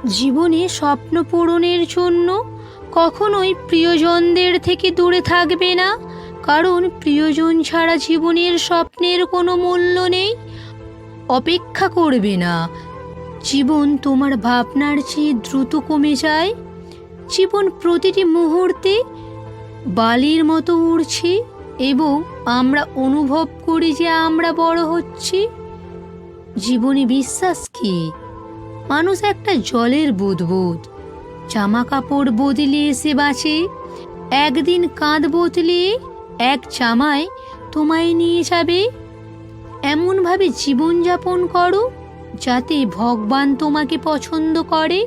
জীবনে স্বপ্ন পূরণের জন্য কখনোই প্রিয়জনদের থেকে দূরে থাকবে না, কারণ প্রিয়জন ছাড়া জীবনের স্বপ্নের কোনো মূল্য নেই। অপেক্ষা করবে না। জীবন তোমার ভাবনার চেয়ে দ্রুত কমে যায়। জীবন প্রতিটি মুহূর্তে বালির মতো উড়ছে এবং আমরা অনুভব করি যে আমরা বড় হচ্ছি। জীবনে বিশ্বাস কি? মানুষ একটা জলের বুদবুদ, জামা কাপড় বদলে এসে বাঁচে। একদিন কাঁধ বদলে এক জামায় তোমায় নিয়ে যাবে। এমনভাবে জীবনযাপন করো যাতে ভগবান তোমাকে পছন্দ করে,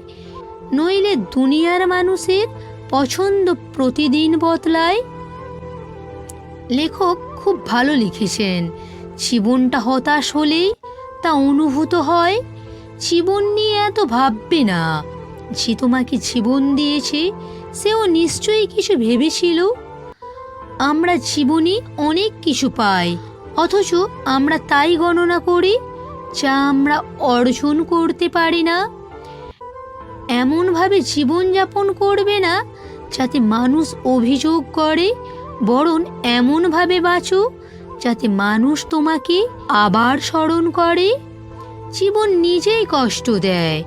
নইলে দুনিয়ার মানুষের পছন্দ প্রতিদিন বদলায়। লেখক খুব ভালো লিখেছেন, জীবনটা হতাশ হলেই তা অনুভূত হয়। জীবন নিয়ে এত ভাববে না। যে তোমাকে জীবন দিয়েছে সেও নিশ্চয়ই কিছু ভেবেছিল। আমরা জীবনে অনেক কিছু পাই, অথচ আমরা তাই গণনা করি যা আমরা অর্জন করতে পারি না। এমনভাবে জীবনযাপন করবে না যাতে মানুষ অভিযোগ করে, বরং এমনভাবে বাঁচো যাতে মানুষ তোমাকে আবার স্মরণ করে। জীবন নিজেই কষ্ট দেয়।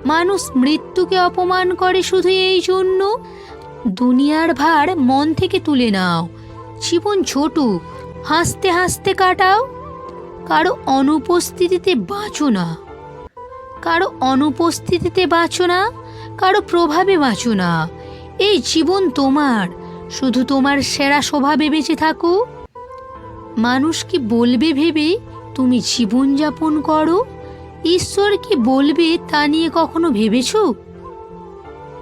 মানুষ মৃত্যুকে অপমান করে শুধু এই জন্য। দুনিয়ার ভার মন থেকে তুলে নাও। জীবন ছোট, হাসতে হাসতে কাটাও। কারো অনুপস্থিতিতে বাঁচো না, কারো অনুপস্থিতিতে বাঁচো না, কারো প্রভাবে বাঁচো না। এই জীবন তোমার, শুধু তোমার সেরা স্বভাবে বেঁচে থাকো। মানুষ কি বলবে ভেবে তুমি জীবনযাপন করো? ঈশ্বর কি বলবে তা নিয়ে কখনো ভেবেছো?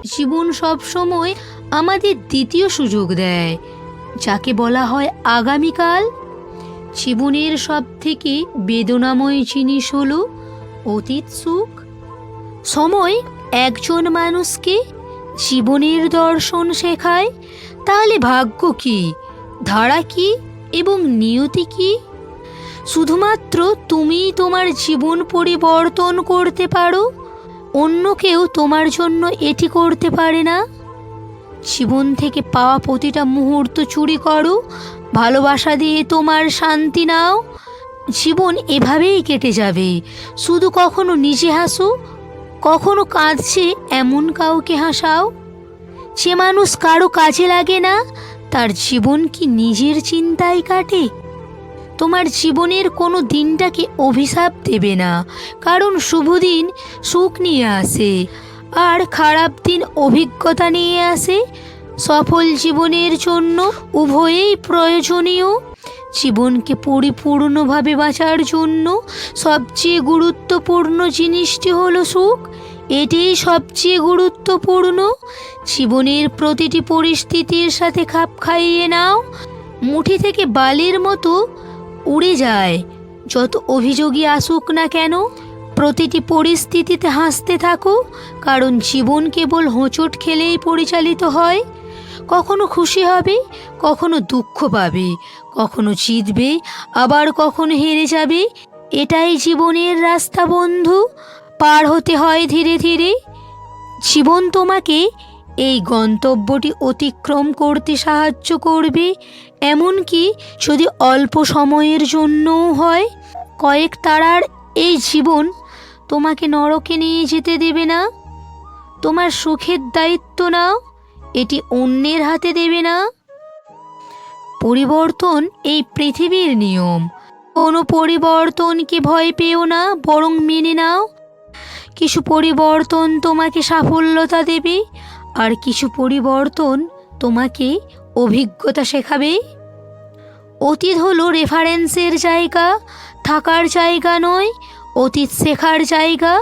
জীবন সবসময় আমাদের দ্বিতীয় সুযোগ দেয়, যাকে বলা হয় আগামীকাল। জীবনের সব থেকে বেদনাময় জিনিস হলো অতীত সুখ। সময় একজন মানুষকে জীবনের দর্শন শেখায়। তাহলে ভাগ্য কি, ধারা কি এবং নিয়তি কি? শুধুমাত্র তুমিই তোমার জীবন পরিবর্তন করতে পারো, অন্য কেউ তোমার জন্য এটি করতে পারে না। জীবন থেকে পাওয়া প্রতিটা মুহূর্ত চুরি করো, ভালোবাসা দিয়ে তোমার শান্তি নাও। জীবন এভাবেই কেটে যাবে। শুধু কখনো নিজে হাসো, কখনো কাঁদছে এমন কাউকে হাসাও। যে মানুষ কারো কাজে লাগে না, তার জীবন কি নিজের চিন্তায় কাটে? তোমার জীবনের কোনো দিনটাকে অভিশাপ দেবে না, কারণ শুভ দিন সুখ নিয়ে আসে আর খারাপ দিন অভিজ্ঞতা নিয়ে আসে। সফল জীবনের জন্য উভয়েই প্রয়োজনীয়। জীবনকে পরিপূর্ণভাবে বাঁচার জন্য সবচেয়ে গুরুত্বপূর্ণ জিনিসটি হলো সুখ। এটাই সবচেয়ে গুরুত্বপূর্ণ। জীবনের প্রতিটি পরিস্থিতির সাথে খাপ খাইয়ে নাও। মুঠি থেকে বালির মতো উড়ে যায় যত অভিযোগই আসুক না কেন। প্রতিটি পরিস্থিতিতে হাসতে থাকো, কারণ জীবন কেবল হোঁচট খেলেই পরিচালিত হয়। কখনো খুশি হবে, কখনো দুঃখ পাবে, কখনো জিতবে, আবার কখনো হেরে যাবে। এটাই জীবনের রাস্তা বন্ধু, পার হতে হয় ধীরে ধীরে। জীবন তোমাকে এই গন্তব্যটি অতিক্রম করতে সাহায্য করবে, এমনকি যদি অল্প সময়ের জন্যও হয়। কয়েক তারার এই জীবন তোমাকে নরকে নিয়ে যেতে দেবে না। তোমার সুখের দায়িত্ব নাও, এটি অন্যের হাতে দেবে না। পরিবর্তন এই পৃথিবীর নিয়ম। কোনো পরিবর্তনকে ভয় পেও না, বরং মেনে নাও। কিছু পরিবর্তন তোমাকে সাফল্যতা দেবে, আর কিছু পরিবর্তন তোমাকে অভিজ্ঞতা শেখাবে। অতীত হলো রেফারেন্সের জায়গা, থাকার জায়গা নয়। অতীত শেখার জায়গা,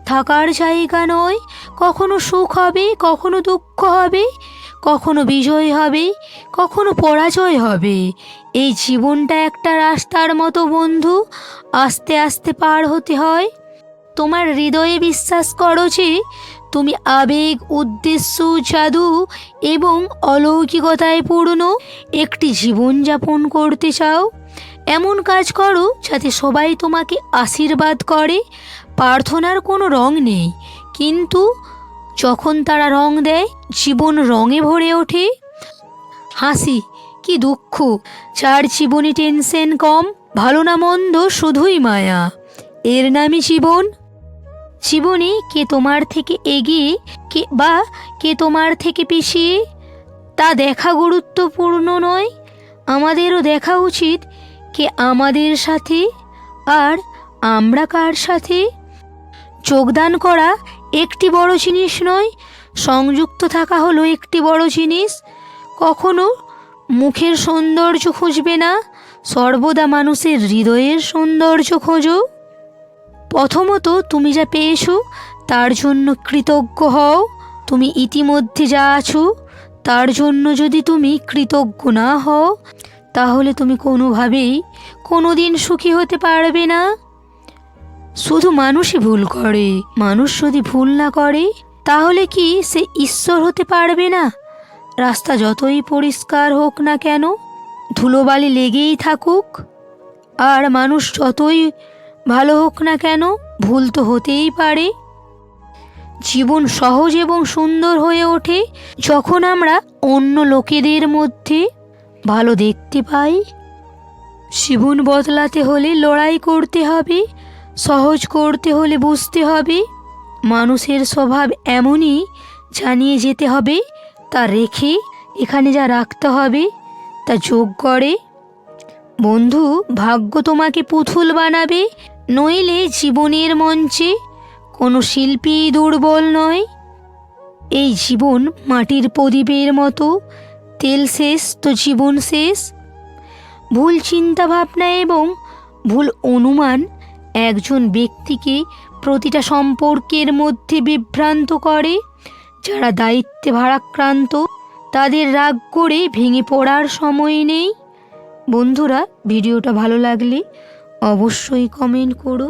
থাকার জায়গা নয়। কখনো সুখ হবে, কখনো দুঃখ হবে, কখনো বিজয় হবে, কখনো পরাজয় হবে। এই জীবনটা একটা রাস্তার মতো বন্ধু, আস্তে আস্তে পার হতে হয়। তোমার হৃদয়ে বিশ্বাস করো যে তুমি আবেগ, উদ্দেশ্য, জাদু এবং অলৌকিকতায় পূর্ণ একটি জীবনযাপন করতে চাও। এমন কাজ করো যাতে সবাই তোমাকে আশীর্বাদ করে। প্রার্থনার কোনো রং নেই, কিন্তু যখন তারা রং দেয়, জীবন রঙে ভরে ওঠে। হাসি কি দুঃখ, যার জীবনে টেনশন কম, ভালো না মন্দ শুধুই মায়া, এর নামই জীবন। জীবনে কে তোমার থেকে এগিয়ে কে তোমার থেকে পিছিয়ে তা দেখা গুরুত্বপূর্ণ নয়। আমাদেরও দেখা উচিত কে আমাদের সাথে আর আমরা কার সাথে। যোগদান করা একটি বড় জিনিস নয়, সংযুক্ত থাকা হলো একটি বড় জিনিস। কখনো মুখের সৌন্দর্য খুঁজবে না, সর্বদা মানুষের হৃদয়ের সৌন্দর্য খোঁজো। প্রথমত তুমি যা পেয়েছো তার জন্য কৃতজ্ঞ হও। তুমি ইতিমধ্যে যা আছো তার জন্য যদি তুমি কৃতজ্ঞ না হও, তাহলে তুমি কোনোভাবেই কোনোদিন সুখী হতে পারবে না। শুধু মানুষই ভুল করে, মানুষ যদি ভুল না করে তাহলে কি সে ঈশ্বর হতে পারবে না? রাস্তা যতই পরিষ্কার হোক না কেন, ধুলোবালি লেগেই থাকুক, আর মানুষ যতই ভালো হোক না কেন, ভুল তো হতেই পারে। জীবন সহজ এবং সুন্দর হয়ে ওঠে যখন আমরা অন্য লোকেদের মধ্যে ভালো দেখতে পাই। জীবন বদলাতে হলে লড়াই করতে হবে, সহজ করতে হলে বুঝতে হবে। মানুষের স্বভাব এমনই, জানিয়ে যেতে হবে তা রেখে এখানে যা রাখতে হবে তা যোগ করে। বন্ধু, ভাগ্য তোমাকে পুতুল বানাবে, নইলে জীবনের মঞ্চে কোনো শিল্পী দুর্বল নয়। এই জীবন মাটির প্রদীপের মতো, তেল শেষ তো জীবন শেষ। ভুল চিন্তাভাবনা এবং ভুল অনুমান একজন ব্যক্তিকে প্রতিটা সম্পর্কের মধ্যে বিভ্রান্ত করে। যারা দায়িত্বে ভারাক্রান্ত তাদের রাগ করে ভেঙে পড়ার সময় নেই। বন্ধুরা, ভিডিওটা ভালো লাগলে অবশ্যই কমেন্ট করো।